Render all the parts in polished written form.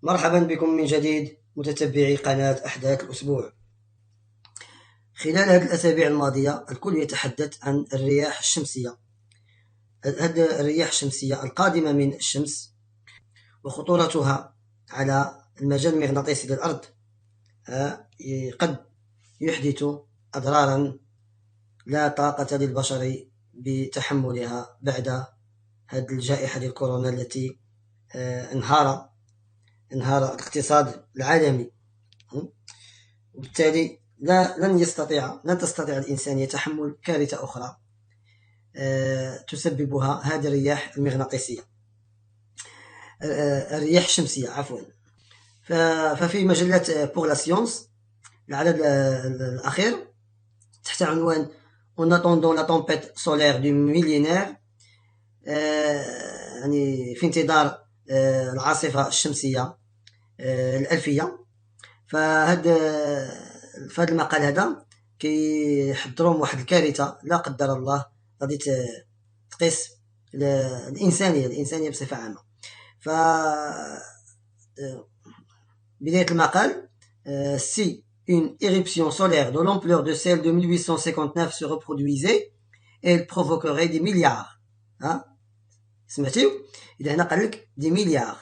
مرحبا بكم من جديد متتبعي قناة أحداث الأسبوع. خلال هذه الأسابيع الماضية الكل يتحدث عن الرياح الشمسية. هذه الرياح الشمسية القادمة من الشمس وخطورتها على المجال المغناطيسي للأرض قد يحدث أضرارا لا طاقة للبشر بتحملها بعد هذه الجائحة الكورونا التي انهار الاقتصاد العالمي، وبالتالي لن تستطيع الإنسانية تحمل كارثة أخرى تسببها هذه الرياح المغناطيسية، الرياح الشمسية عفوا. ففي مجلة بور لا سيونس العدد الأخير تحت عنوان En attendant la tempête solaire du millénaire، يعني في انتظار العاصفة الشمسية الألفية. فهذا المقال هذا كيحضرهم واحد الكارثة لا قدر الله غادي تقيس الإنسانية بصفة عامة. ف بداية المقال: si une éruption solaire de l'ampleur de celle de 1859 se reproduisait, elle provoquerait des milliards. سمعتيو؟ إذا هنا قال لك دي مليار،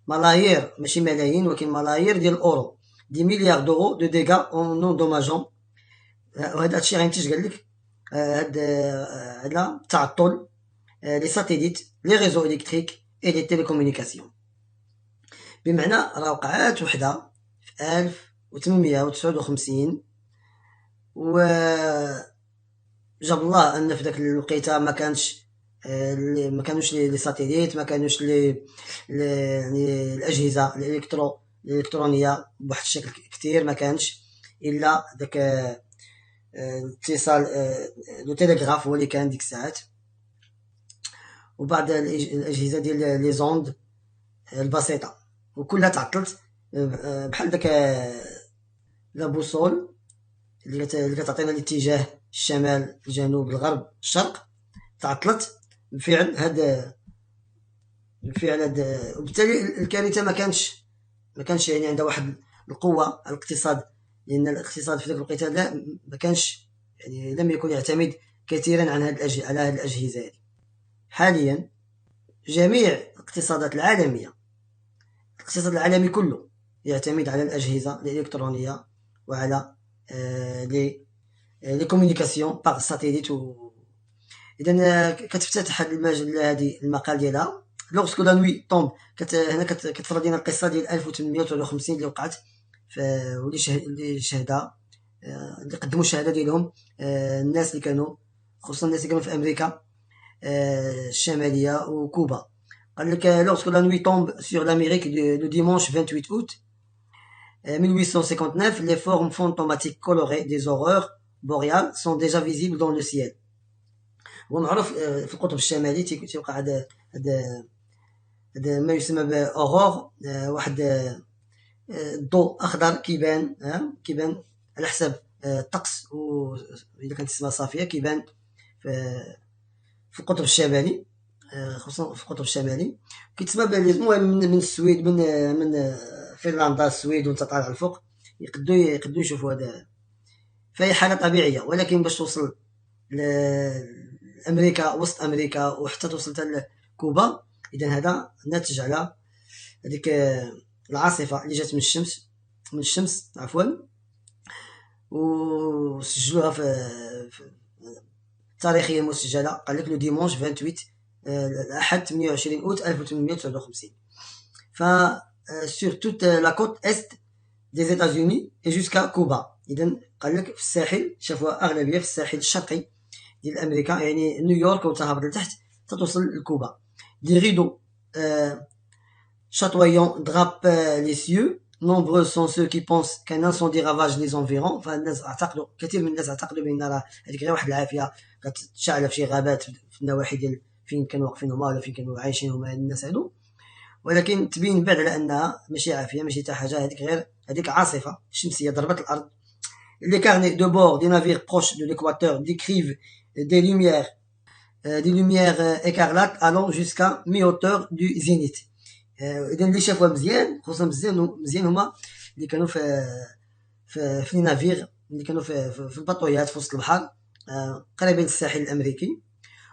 ملايير ماشي ملايين ولكن ملايير ديال الأورو، دي مليار دورو دو ديغا اون اندوماجون. وهذا الشيء غينتج قال لك على تعطل لي ساتيليت لي ريزو إلكتريك اي لي تيليكومونيكاسيون. بمعنى راه وقعات وحده في 1859 و جاب الله ان في داك الوقيته ما كانوش لي ساتيليت، ما كانوش يعني الاجهزه الالكترونيه بواحد الشكل كثير، ما كانش الا داك الاتصال لو تيليغراف هو اللي كان ديك الساعات، وبعض الاجهزه ديال لي زوند البسيطه، وكلها تعطلت بحال داك لا بوصول اللي كتعطينا الاتجاه الشمال الجنوب الغرب الشرق، تعطلت بفعل هذا. وبالتالي الكارثه ما كانش يعني عندها واحد القوه على الاقتصاد، لان الاقتصاد في ذاك الوقيته ما كانش يعني لم يكن يعتمد كثيرا على هذه الاجهزه هذه. حاليا جميع الاقتصادات العالميه، الاقتصاد العالمي كله يعتمد على الاجهزه الالكترونيه وعلى لي كومونيكاسيون باغ ساتيليت. اذا كتفتتح هذه المجله هذه المقال ديالها لوغسكو لا نوي طومب. هنا كتفرض لنا القصه ديال 1859 اللي وقعت واللي شهدها اللي قدموا الشهاده ديالهم الناس اللي كانوا، خصوصا الناس اللي كانوا في امريكا الشماليه وكوبا. قال لك لوغسكو لا نوي طومب سور l'Amérique le dimanche 28 août 1859, les formes fantomatiques colorées des aurores boréales sont déjà visibles dans le ciel. هو معروف في القطب الشمالي تيوقع هذا ما يسمى باورور، واحد الضوء اخضر كيبان على حسب الطقس، واذا كانت السماء صافيه كيبان في القطب الشمالي، خصوصا في القطب الشمالي كيتسمى المهم من السويد، من فنلندا السويد وانت طالع الفوق يقدروا يشوفوا هذا في اي حاله طبيعيه. ولكن باش توصل لامريكا، وسط امريكا وحتى توصل حتى لكوبا، اذا هذا ناتج على هذيك العاصفه اللي جات من الشمس عفوا، وسجلوها في تاريخيا مسجله. قال لك لو ديمونش 28 الاحد 28 اوت 1859. ف sur toute la côte est des États-Unis et jusqu'à Cuba. إذن قال لك في الساحل، شافوها أغلبية في الساحل الشرقي ديال أمريكا، يعني نيويورك وتهبط لتحت توصل لكوبا. des rideaux chatoyants drapent les cieux. Nombreux sont ceux qui pensent qu'un incendie ravage les environs. فالناس اعتقدوا، كثير من الناس اعتقدوا بأن راه هذيك غير واحد العافية كتشعل في شي غابات في النواحي ديال فين كانوا واقفين هما ولا فين كانوا عايشين هما الناس هادو، ولكن تبين بعد على انها ماشي عافيه، ماشي حتى حاجه، هذيك عاصفه شمسيه ضربت الارض. Les carnets de bord des navires proches de l'équateur décrivent des lumières écarlates allant jusqu'à mi-hauteur du zénith. اذا اللي شافوها مزيان خصوصا مزيان هما اللي كانوا في لي نافير اللي كانوا في البطويات في وسط البحر قريبين للساحل الامريكي،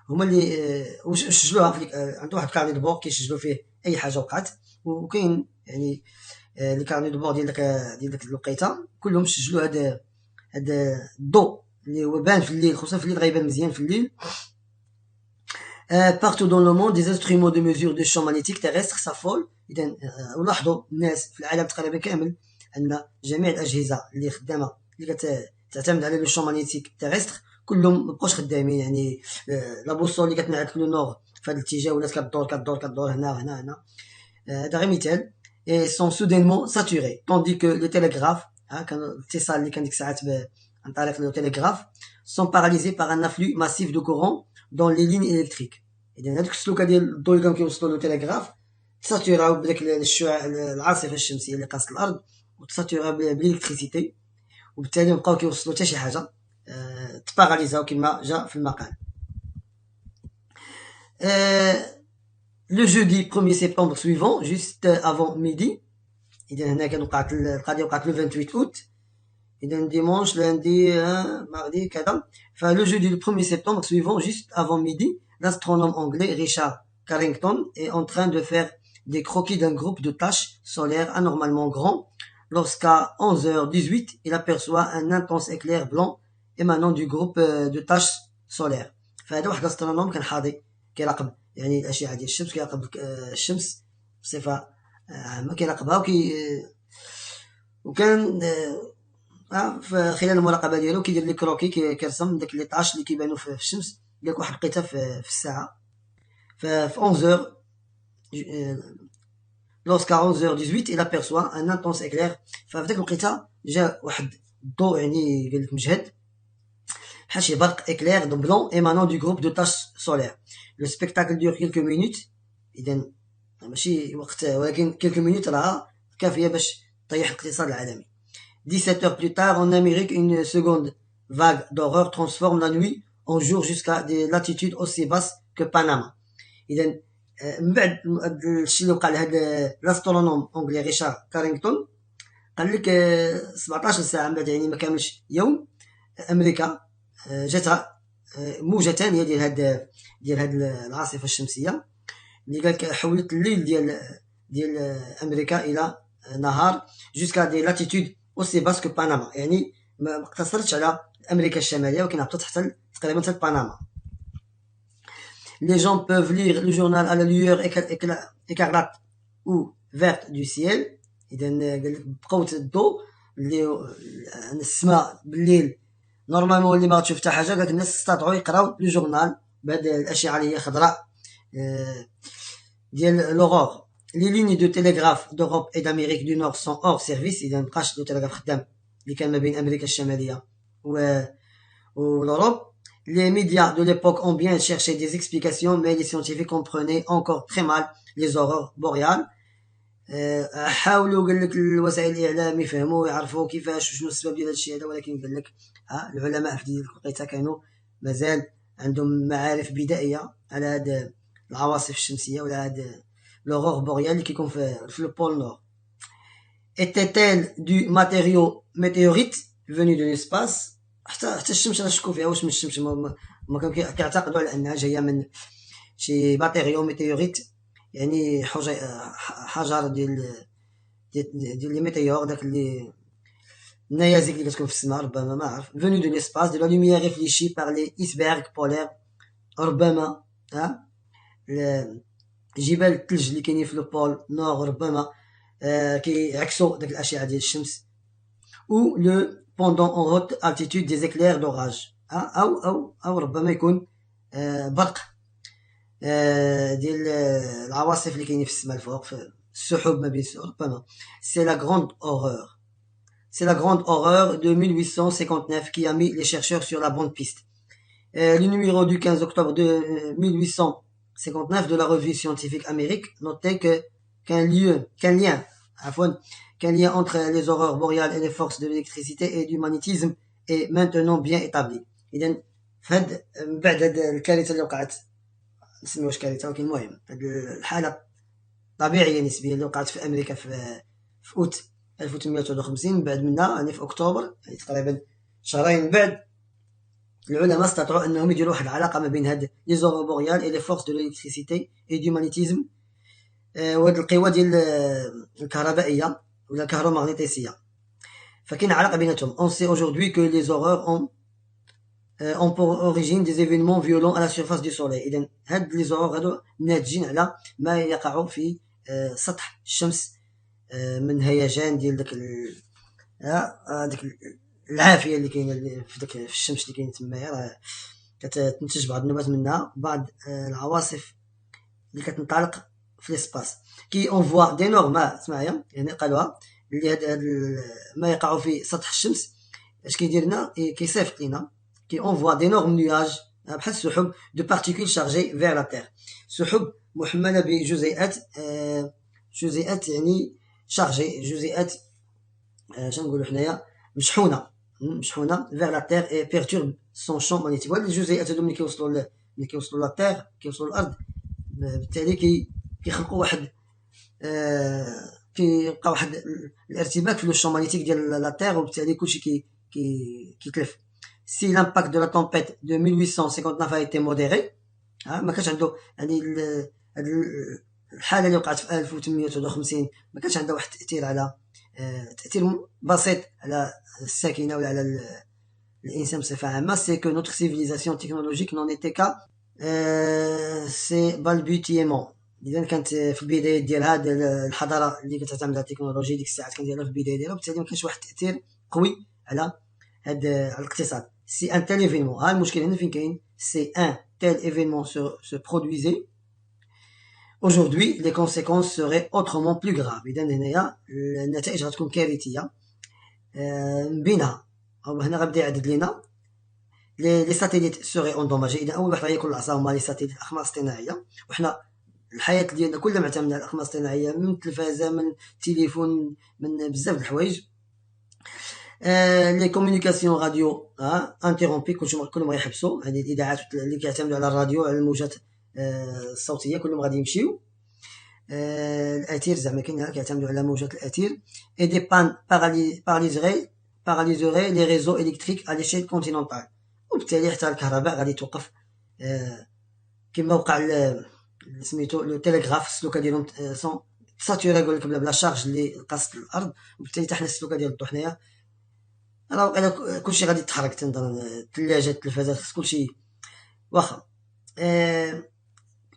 هما اللي سجلوها عنده واحد كارني دو كيسجلوا فيه اي حاجه وقعت، وكاين يعني لي كارني دو ديال داك الوقيته كلهم سجلوا هاد الضوء اللي هو بان في الليل، خصوصا في الليل غيبان مزيان في الليل. partout dans le monde des instruments de mesure de champ magnétique terrestre s'affolent. اذا ولاحظوا الناس في العالم تقريبا كامل ان جميع الاجهزه اللي خدامه اللي كتعتمد على لو شون مانيتيك تيرستر كلهم مابقاوش خدامين، يعني لا بوصول اللي كتنعت لو نور في هذا الاتجاه ولات كدور هنا هذا غير مثال. et sont soudainement saturés tandis que le télégraphe كان الاتصال اللي كان ديك الساعات عن طريق لو تيليغراف sont paralysés par un afflux massif de courant dans les lignes électriques. اذا هذوك السلوكه ديال الضوء اللي كانوا كيوصلوا لو تيليغراف تساتوراو بداك الشعاع العاصفه الشمسيه اللي قاست الارض وتساتورا بالالكتريسيتي، وبالتالي مبقاو كيوصلوا حتى شي حاجه تباراليزاو كما جاء في المقال. Le jeudi 1er septembre suivant, juste avant midi, إذا هنا كان وقعت القضية وقعت le 28 août، إذا dimanche, lundi, mardi كذا. فلو jeudi le 1er septembre suivant, juste avant midi, l'astronome anglais Richard Carrington est en train de faire des croquis d'un groupe de taches solaires anormalement grand lorsqu'à 11h18, il aperçoit un intense éclair blanc émanant du groupe de taches solaires. فهذا واحد الاسترونوم كان حاضي كيراقب يعني الاشعه ديال الشمس، كيراقب الشمس بصفه عامه كيراقبها وكان في خلال المراقبه ديالو كيدير لي كروكي كيرسم داك لي طاش اللي كيبانوا في الشمس. قالك واحد لقيتها في الساعه في 11h lorsqu'à 11h18 il aperçoit un intense éclair. ففي داك الوقيته جا واحد الضوء يعني قال لك مجهد بحال شي برق éclair blanc émanant du groupe de taches solaires. Le spectacle dure quelques minutes. إذا ماشي وقت ولكن quelques minutes راه كافية باش طيح الاقتصاد العالمي. 17 heures plus tard en Amérique, une seconde vague d'horreur transforme la nuit en jour jusqu'à des latitudes aussi basses que Panama. إذا من بعد الشيء اللي وقع لهاد الاسترونوم انجلي ريشارد كارينغتون قال لك 17 ساعة من بعد يعني ما كاملش يوم أمريكا جاتها موجة ثانية ديال هاد العاصفة الشمسية اللي قالك حولت الليل ديال أمريكا إلى نهار jusqu'à des latitudes aussi basses que Panama. يعني ما اقتصرتش على أمريكا الشمالية ولكن هبطت حتى تقريبا حتى بنما. Les gens peuvent lire le journal à la lueur écarlate ou verte du ciel. إذا قالك بقوة الضوء اللي السماء بالليل نورمالمون اللي ما غتشوف حتى حاجه. قالك الناس استطاعوا يقراو لو جورنال بهاد الاشعه اللي هي خضراء ديال لوغور. لي ليني دو تيليغراف دوروب اي d'Amérique du Nord sont hors service. اذا مابقاش لو تيليغراف خدام اللي كان ما بين امريكا الشماليه والأوروب. Les médias de l'époque ont bien cherché des explications, mais les scientifiques comprenaient encore très mal les aurores boréales. حاولوا قال لك الوسائل الاعلام يفهموا ويعرفوا كيفاش شنو السبب ديال هادشي هذا، ولكن قال لك العلماء في ديك الوقيته كانوا مازال عندهم معارف بدائيه على هاد العواصف الشمسيه ولا هاد l'aurore boréale اللي كيكون في البول نور. était-elle du matériau météorite venu de l'espace. حتى الشمس راه شكوا فيها واش من الشمس، ما كانوا كيعتقدوا على انها جايه من شي ماتيريو ميتيوريت، يعني حجر ديال لي ميتيور داك اللي النيازك اللي كتكون في السماء ربما ما عرف. venu de l'espace de la lumière réfléchie par les icebergs polaires ربما جبال الثلج اللي كاينين في البول نور ربما كيعكسوا داك الاشعه ديال الشمس. ou le pendant en haute altitude des éclairs d'orage او ربما يكون برق ديال العواصف اللي كاينين في السماء الفوق في السحب ما بين السحب ربما. c'est la grande horreur de 1859 qui a mis les chercheurs sur la bonne piste. Le numéro du 15 octobre de 1859 de la revue scientifique Amérique notait qu'un lien entre les aurores boréales et les forces de l'électricité et du magnétisme est maintenant bien établi. إذا فهاد بعد هاد الكارثة اللي وقعت نسميوهاش كارثة ولكن المهم هاد الحالة طبيعية نسبيا اللي وقعت في أمريكا في أوت 1851. بعد منها يعني في أكتوبر، يعني تقريبا شهرين من بعد، العلماء استطاعوا أنهم يديروا واحد العلاقة ما بين هاد لي زورو بوريال اي لي فورس دو ليلكتريسيتي اي دو مانيتيزم، وهاد القوى ديال الكهربائية ولا الكهرومغناطيسية. فكاين علاقة بيناتهم. On sait aujourd'hui que les horreurs ont pour origine des événements violents à la surface du soleil. إذا هاد لي زورور هادو ناتجين على ما يقع في سطح الشمس من هيجان ديال داك العافية اللي كاينة في داك الشمس اللي كاينة تمايا، راه كتنتج بعض النبات منها بعض العواصف اللي كتنطلق في ليسباس كي اونفوا دينورم. سمعيا يعني قالوها اللي هاد ما يقع في سطح الشمس اش كيدير لنا، كيصيفط لينا، كي اونفوا دينورم نياج بحال السحب دو بارتيكول شارجي فيغ لا تير، سحب محمله بجزيئات، جزيئات يعني شارجي، جزيئات شنقولوا حنايا مشحونه فيغ لا تير اي بيرتورب سون شون ماغنيتيك. وهاد الجزيئات هادو ملي كيوصلوا لا تير، كيوصلوا للارض، بالتالي كيخلقوا واحد كيبقى واحد الارتباك في لو شون ماغنيتيك ديال لا تير، وبالتالي كلشي كيتلف. سي لامباكت دو لا تومبيت دو 1859 a été modéré، ما كانش عنده يعني هاد الحاله اللي وقعت في 1851 ما كانش عندها واحد التاثير على تاثير بسيط على الساكنه ولا على الانسان بصفه عامه. سي كو نوتر سيفيليزاسيون تكنولوجيك نون ايتي كا سي بالبوتيمون. اذا كانت في البدايه ديالها الحضاره اللي كتعتمد على التكنولوجيا ديك الساعات كان ديالها في البدايه ديالها، وبالتالي ما كانش واحد التاثير قوي على على الاقتصاد. سي ان تيل ايفينمون، ها المشكل هنا فين كاين، سي ان تيل ايفينمون se produisait aujourd'hui les conséquences seraient autrement plus graves. اذا هنايا النتائج غتكون كارثيه. من بينها او هنا غيبدا يعدد لنا لي ساتيليت سوري اندوماجي. اذا اول واحد غيكون العصا هما لي ساتيليت، الاقمار الصناعيه، وحنا الحياه ديالنا كلها معتمده على الاقمار الصناعيه، من التلفازه، من التليفون، من بزاف د الحوايج. لي كومونيكاسيون راديو انتيرومبي، كلهم غيحبسوا، يعني الاذاعات اللي كيعتمدوا على الراديو على الموجات الصوتيه كلهم غادي يمشيو. الاثير زعما كاين كيعتمدوا على موجات الاثير. اي دي بان باراليزوري لي ريزو الكتريك على ليشيل كونتينونتال، وبالتالي حتى الكهرباء غادي توقف، كما وقع سميتو لو تيليغراف. السلوكه ديالهم سون ساتوري، يقول لك بلا شارج اللي قاصت الارض، وبالتالي حتى حنا السلوكه ديال الضو حنايا راه وقيلا كلشي غادي يتحرك، تنظن الثلاجات، التلفازات، خص كلشي واخا.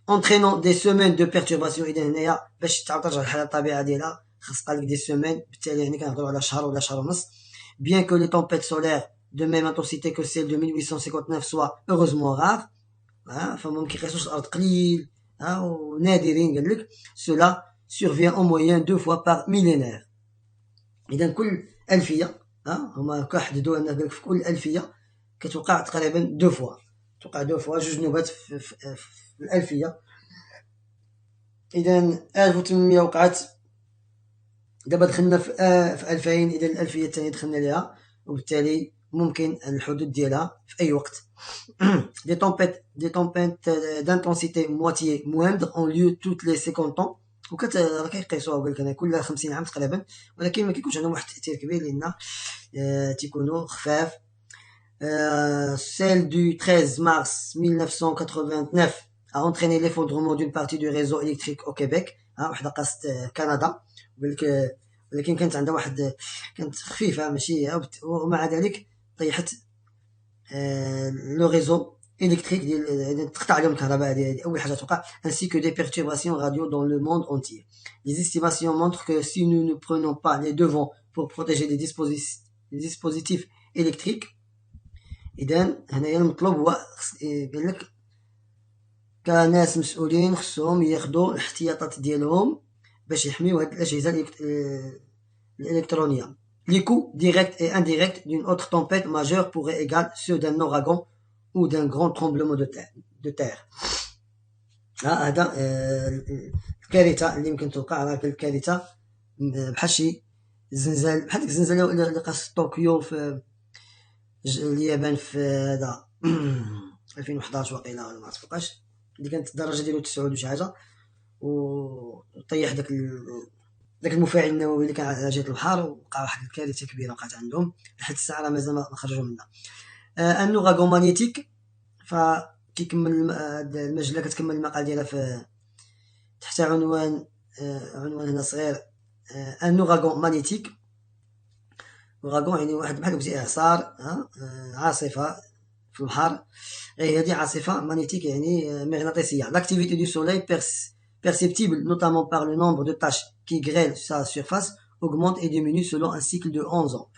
entraînant des semaines de perturbation. اذا هنايا باش تعاود ترجع للحاله الطبيعيه ديالها خص قالك دي سيمين، بالتالي يعني كنهضروا على شهر ولا شهر ونص. bien que les tempêtes solaires de même intensité que celle de 1859 soient heureusement rares، فما كيقيسوش الارض قليل ونادرين، قال لك cela survient en moyenne 2 fois par millénaire. اذا كل الفيه هما كحددوا ان قال لك في كل الفيه كتوقع تقريبا 2 فوا، توقع 2 فوا جوج نوبات في الالفيه. اذا 1800 وقعت، دابا دخلنا في 2000، اذا الالفيه الثانيه دخلنا ليها، وبالتالي ممكن الحدوث ديالها في اي وقت. des tempêtes d'intensité moitié moindre ont lieu toutes les 50 ans. راه كيقيسوها وقال لك كل 50 عام تقريبا، ولكن ما كيكونش عندهم واحد التاثير كبير لان تيكونوا خفاف. celle du 13 mars 1989 a entraîné l'effondrement d'une partie du réseau électrique au Québec. وحده قاصت كندا، ولكن كانت عندها واحد، كانت خفيفه ماشي، ومع ذلك طيحت لو ريزو électrique ديال، تقطع عليهم الكهرباء. هذه اول حاجه توقع. ainsi que des perturbations radio dans le monde entier. Les estimations montrent que si nous ne prenons pas les devants pour protéger les dispositifs électriques. اذا هنايا المطلوب هو قال لك كناس مسؤولين خصهم ياخذوا الاحتياطات ديالهم باش يحميو هاد الاجهزه الالكترونيه. Les coups directs et indirects d'une autre tempête majeure pourraient égaler ceux d'un ouragan ou d'un grand tremblement de terre. هذا الكارثه اللي يمكن توقع، راه الكارثه بحال شي زلزال، بحال ديك الزلزال اللي قاص طوكيو في اليابان في هذا 2011 وقيلا، ولا ما عرفتش اللي كانت الدرجه ديالو 9 ولا شي حاجه. وطيح داك المفاعل النووي اللي كان على جهة البحر، ووقع واحد الكارثة كبيرة وقعت عندهم. لحد الساعة راه مازال ما خرجوا منها. ان اوراغون مانيتيك، فكيكمل هاد المجلة كتكمل المقال ديالها في تحت عنوان هنا صغير، ان اوراغون مانيتيك. اوراغون يعني واحد بحال قلتي اعصار، عاصفة في البحر، غير هادي عاصفة. مانيتيك يعني مغناطيسية. L'activité du soleil perceptible notamment par le nombre de taches qui grêlent sa surface augmente et diminue selon un cycle de 11 ans.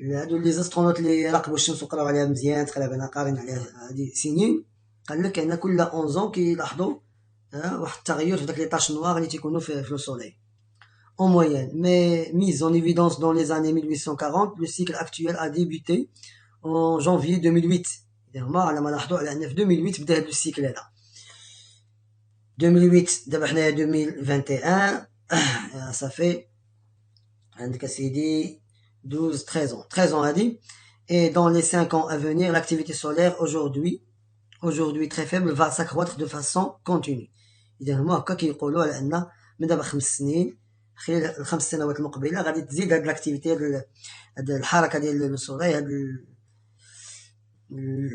هادو لي زاسترونوت اللي راقبوا الشمس وقراو عليها مزيان، تقريبا انا قارين عليها هادي سنين، قال لك ان كل 11 ans كيلاحظوا واحد التغير في داك لي طاش نوار اللي تيكونوا في لو سوليل en moyenne. Mais mise en évidence dans les années 1840, le cycle actuel a débuté en janvier 2008. هما على ما لاحظوا على ان في 2008 بدا هاد السيكل هذا. 2008 دابا حنايا 2021، صافي عندك اسيدي 12 13 ans هادي. Et dans les 5 ans à venir, l'activité solaire aujourd'hui très faible va s'accroître de façon continue. إذا هما هكا كيقولوا على أن من دابا 5 سنين، خلال ال5 سنوات المقبلة غادي تزيد هاد لاكتيفيتي، هاد الحركة ديال السوليل، هاد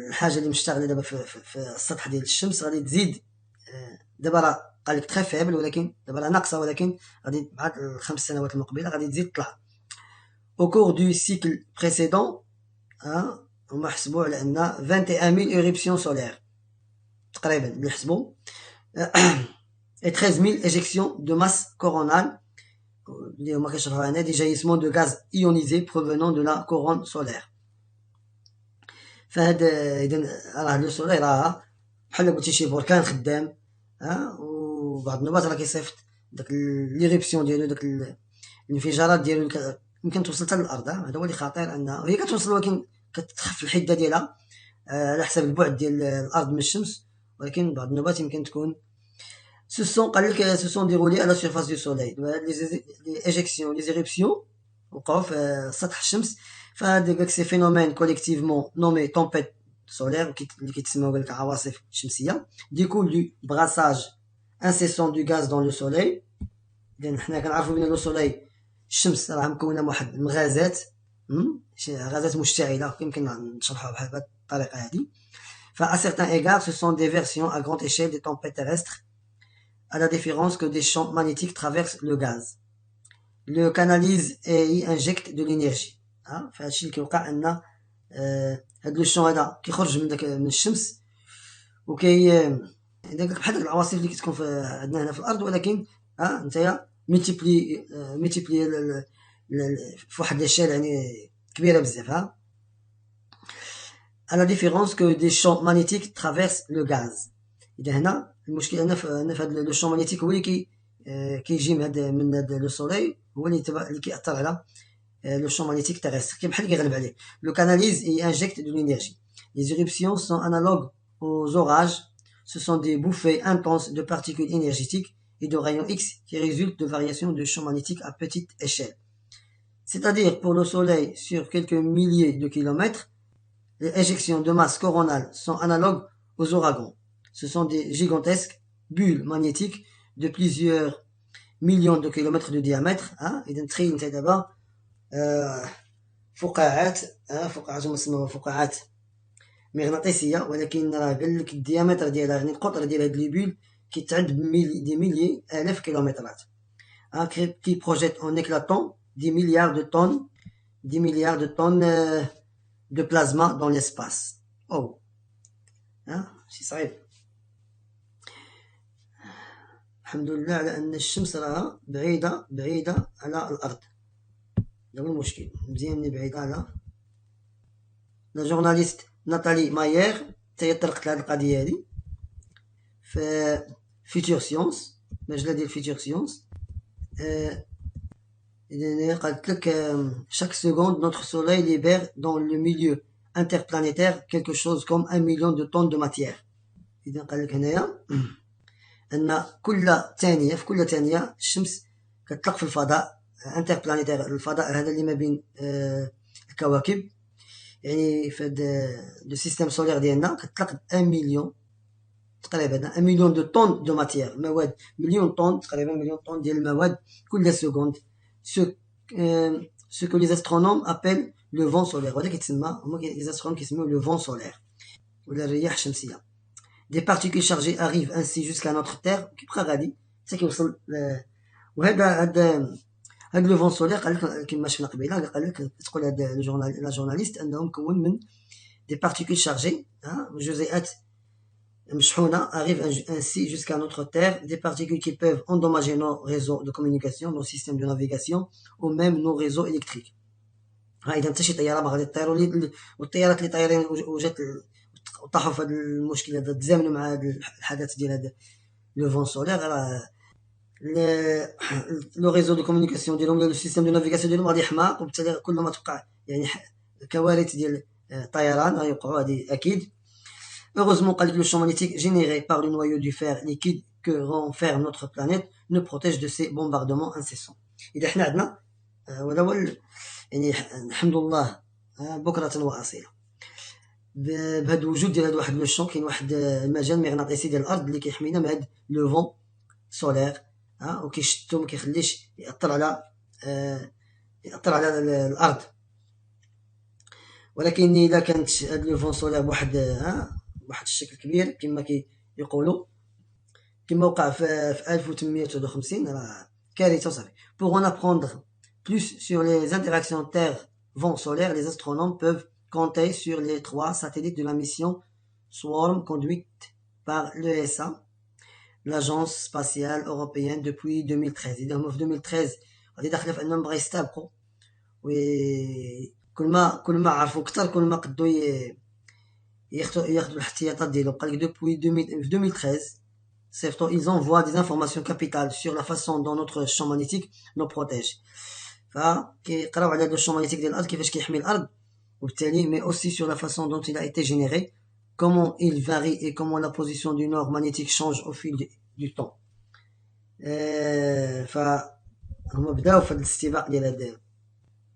الحاجة اللي مشتغلة دابا في السطح ديال الشمس غادي تزيد. دابا راه قال لك تري فيبل، ولكن دابا راه ناقصة، ولكن غادي مع ال5 سنوات المقبلة غادي تزيد تطلع. Au cours du cycle précédent, هما حسبوا على أن 21000 éruptions solaires تقريبا اللي حسبوا، et 13000 éjections de masse coronale اللي هما كيشرحوا عنا des jaillissements de gaz ionisés provenant de la couronne solaire. فهاد إذا راه لو سوليل راه بحال قلتي شي بركان خدام، وبعض النوبات راه كيصيفط داك ليغيبسيون ديالو، داك الانفجارات ديالو يمكن توصل حتى للارض. هذا هو اللي خطير، انها هي كتوصل ولكن كتخف الحده ديالها على حسب البعد ديال الارض من الشمس، ولكن بعض النوبات يمكن تكون قال لك سو سون ديرولي على سيرفاس دو سوليل. لي ايجيكسيون لي زيريبسيون وقعوا في سطح الشمس. فهاد قالك سي فينومين كوليكتيفمون نومي تومبيت سولير اللي كيتسموا قالك عواصف شمسيه، ديكول دو براساج انسيسون دو غاز دون لو سوليل. اذا حنا كنعرفوا بان لو سوليل الشمس راه مكونه من واحد الغازات، غازات مشتعله، يمكن نشرحوها بحال بهذه الطريقه هذه. فا certains égards ce sont des versions à grande échelle des tempêtes terrestres, à la différence que des champs magnétiques traversent le gaz, le canalise et y injecte de l'énergie. فهادشي اللي كيوقع ان هاد لو شون هذا كيخرج من الشمس، وكي بحال داك العواصف اللي كتكون عندنا هنا في الارض، ولكن نتايا ملتيبلي في واحد ليشيل يعني كبيره بزاف. à la différence que des champs magnétiques traversent le gaz. إذا هنا المشكل أن في هذا لو شون مانيتيك هو اللي كيجي من هذا لو سوليل، هو اللي كيأثر على le champ magnétique terrestre qui le canalise et injecte de l'énergie. Les éruptions sont analogues aux orages. Ce sont des bouffées intenses de particules énergétiques et de rayons X qui résultent de variations de champ magnétique à petite échelle. C'est-à-dire pour le soleil sur quelques milliers de kilomètres, les éjections de masse coronale sont analogues aux ouragans. Ce sont des gigantesques bulles magnétiques de plusieurs millions de kilomètres de diamètre. إذا تخيل انت دابا فقاعات مسمى فقاعات مغناطيسيه، ولكن راه قال لك الديامتر ديالها يعني القطر ديال هاد لي بول كيتعد دي ميلي الاف كيلومترات، كي بروجيت اون éclatant دي مليار دو طون دو بلازما دون l'espace. شي صعيب. الحمد لله على ان الشمس راها بعيده على الارض، هذا هو المشكل، مزيان اللي بعيد على. لا جورناليست ناتالي مايير تاهي طرقت لهاد القضيه هادي في فيتور سيونس، مجله ديال فيتور سيونس. اذا قالت لك chaque seconde notre soleil libère dans le milieu interplanétaire quelque chose comme 1 million de tonnes de matière. اذا قال لك هنايا ان كل ثانيه الشمس كتطلق في الفضاء انتربلانيتير، الفضاء هذا اللي ما بين الكواكب، يعني في هذا لو سيستيم سولير ديالنا كتطلق 1 مليون تقريبا 1 مليون دو طون دو ماتيير، مواد مليون طن، تقريبا مليون طن ديال المواد كل سكوند. ce que les astronomes appellent le vent solaire. وهذا كيتسمى، هما les astronomes كيسميوه le vent solaire ولا الرياح الشمسية. Des particules chargées arrivent ainsi jusqu'à notre Terre، كيبقى غادي حتى كيوصل. وهذا لو فون سولير قال لك كما شفنا قبيله، قال لك تقول هاد لا جورناليست انه مكون من دي بارتيكول شارجي، جزيئات مشحونه، arrivent ainsi jusqu'à notre Terre, des particules qui peuvent endommager nos réseaux de communication, nos systèmes de navigation ou même nos réseaux électriques. اذا حتى شي طياره ما غادي تطيروا، والطيارات اللي طايرين وجات وطاحوا في هذا المشكل هذا، تزامنوا مع هذا الحدث ديال هذا لو فون سولير، راه لو ريزو دو كومونيكاسيون ديالهم ولا لو سيستيم دو نافيغاسيون ديالهم غادي يحماق، وبالتالي كل ما توقع يعني كوارث ديال الطيران غيوقعوا، هذه اكيد. Heureusement, le champ magnétique généré par le noyau du fer liquide que renferme notre planète nous protège de ces bombardements incessants. إذا حنا عندنا وهذا هو يعني الحمد لله بكرة وأصيلة بهذا الوجود ديال هذا واحد لو شون، كاين واحد المجال مغناطيسي ديال الأرض اللي كيحمينا من هذا لو فون سولير، وكيشدو ما كيخليش يأثر على الأرض. ولكن إذا كانت هاد لو فون سولير بواحد الشكل كبير كما كيقولوا، كما وقع في 1850، راه كارثه وصافي. Pour en apprendre plus sur les interactions Terre-vent solaire, les astronomes peuvent compter sur les 3 satellites de la mission Swarm conduite par l'ESA, l'agence spatiale européenne, depuis 2013. إذا هما في 2013 غادي داخله في انهم بغا يستابقوا، كل ما عرفوا اكثر كل ما قدوا ياخذوا الاحتياطات ديالهم. قال لك depuis 2013 ils envoient des informations capitales sur la façon dont notre champ magnétique nous protège. فكيقراو على هذا الشون ماغنيتيك ديال الارض كيفاش كيحمي الارض، وبالتالي mais aussi sur la façon dont il a été généré, comment il varie et comment la position du nord magnétique change au fil du temps. فهم بداو في الاستباق ديال هذا.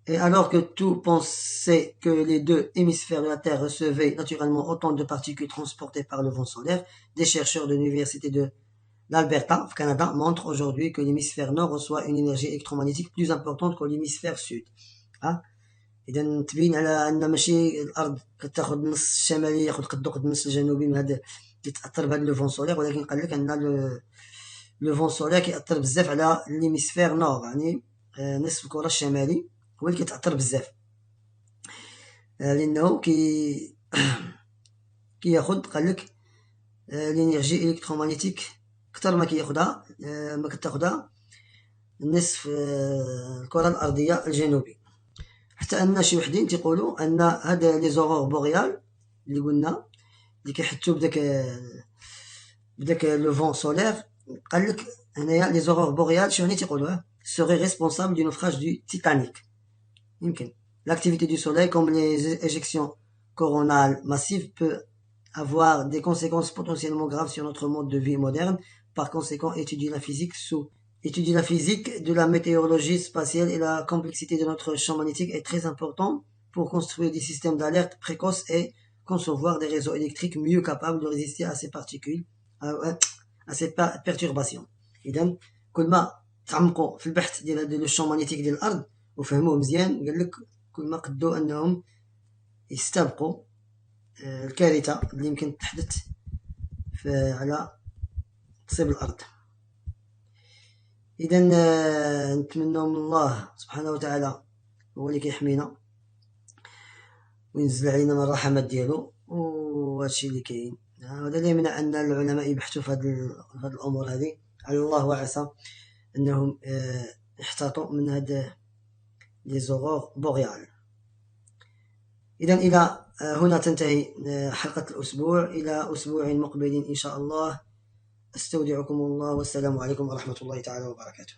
Et alors que tout pensait que les 2 hémisphères de la Terre recevaient naturellement autant de particules transportées par le vent solaire, des chercheurs de l'université de l'Alberta, au Canada, montrent aujourd'hui que l'hémisphère nord reçoit une énergie électromagnétique plus importante que l'hémisphère sud. إذا تبين على أن ماشي الأرض كتاخد النص الشمالي ياخد قد النص الجنوبي من هذا يتأثر بهذا لو فون سولير، ولكن قال لك أن لو فون سولير كيأثر بزاف على l'hémisphère nord، يعني نصف الكرة الشمالي هو اللي كيتأثر بزاف، لأنه كياخد قال لك الانرجي الكترومغناطيسيك اكثر ما كياخدها ما كتاخدها نصف الكرة الأرضية الجنوبي. حتى أن شي وحدين تيقولوا أن هذا لي زورور بوريال اللي قلنا اللي كيحطوا بداك لو فون سولير، قال لك هنايا لي زورور بوريال شنو تيقولوا سوري ريسبونسابل دو نوفراج دو تيتانيك. يمكن l'activité du soleil comme les éjections coronales massives peut avoir des conséquences potentiellement graves sur notre mode de vie moderne. Par conséquent, étudier la physique de la météorologie spatiale et la complexité de notre champ magnétique est très important pour construire des systèmes d'alerte précoces et concevoir des réseaux électriques mieux capables de résister à ces particules, à ces perturbations. إذن كل ما تعمقوا في البحث ديال هذا الشون ماغنيتيك ديال الأرض وفهموه مزيان، قال لك كل ما قدوا أنهم يستبقوا الكارثة اللي يمكن تحدث على تصيب الأرض. إذا نتمنى من الله سبحانه وتعالى هو اللي كيحمينا وينزل علينا من الرحمات ديالو، وهادشي اللي كاين. هذا اللي يمنع أن العلماء يبحثوا في هاد الأمور هذه، على الله وعسى أنهم يحتاطوا من هاد لي زورور بوريال. إذا إلى هنا تنتهي حلقة الأسبوع، إلى أسبوع مقبل إن شاء الله. استودعكم الله والسلام عليكم ورحمة الله تعالى وبركاته.